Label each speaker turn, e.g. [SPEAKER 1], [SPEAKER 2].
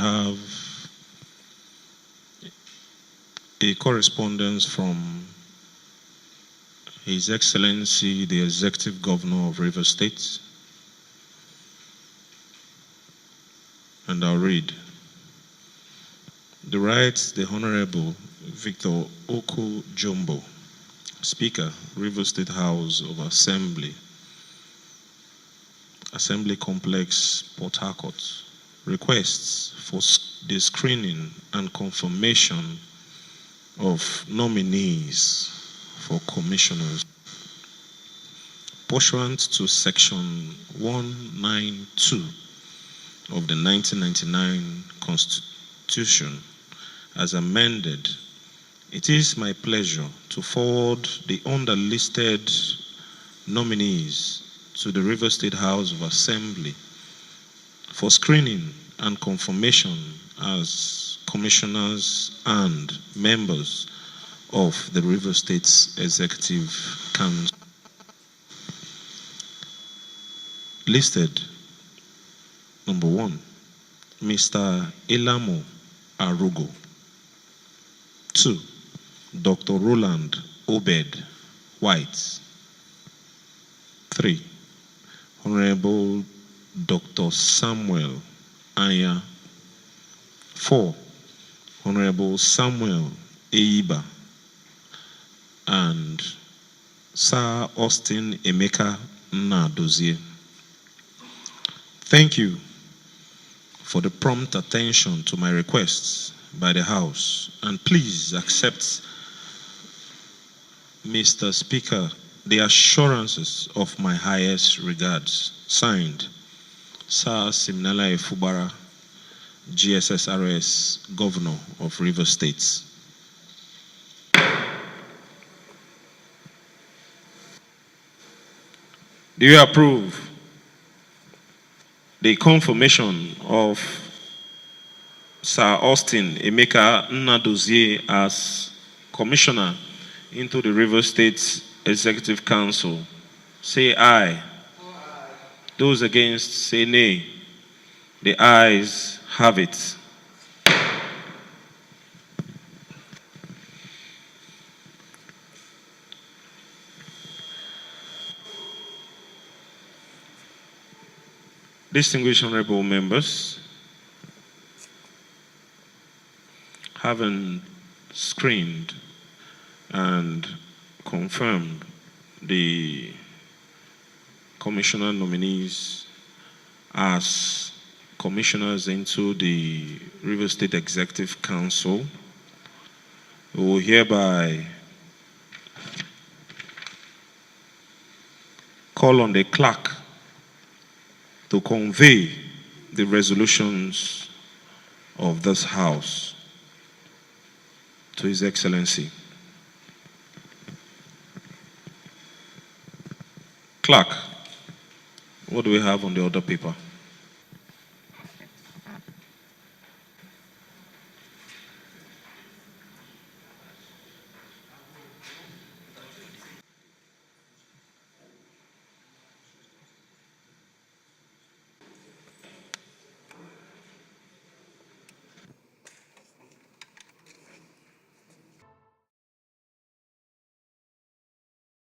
[SPEAKER 1] have a correspondence from His Excellency, the Executive Governor of Rivers State. And I'll read. The Right, the Honorable Victor Oko-Jumbo, Speaker, Rivers State House of Assembly Complex, Port Harcourt, requests for the screening and confirmation of nominees for commissioners. Pursuant to Section 192 of the 1999 Constitution, as amended, it is my pleasure to forward the underlisted nominees to the Rivers State House of Assembly for screening and confirmation as commissioners and members of the Rivers State's Executive Council. Listed, number 1, Mr. Ilamu Arugu. 2, Dr. Roland Obed White. 3, Honorable Dr. Samuel Anya. 4, Honorable Samuel Eyiba and Sir Austin Emeka Nnadozie. Thank you for the prompt attention to my requests by the House, and please accept, Mr. Speaker, the assurances of my highest regards. Signed, Sir Siminalayi Fubara, GSSRS Governor of Rivers State. Do you approve the confirmation of Sir Austin Emeka Nnadozie as Commissioner into the Rivers State Executive Council? Say aye. Aye. Those against, say nay. The ayes have it. Distinguished honorable members, having screened and confirmed the commissioner nominees as commissioners into the Rivers State Executive Council, we will hereby call on the clerk to convey the resolutions of this House to His Excellency. Clerk, what do we have on the order paper?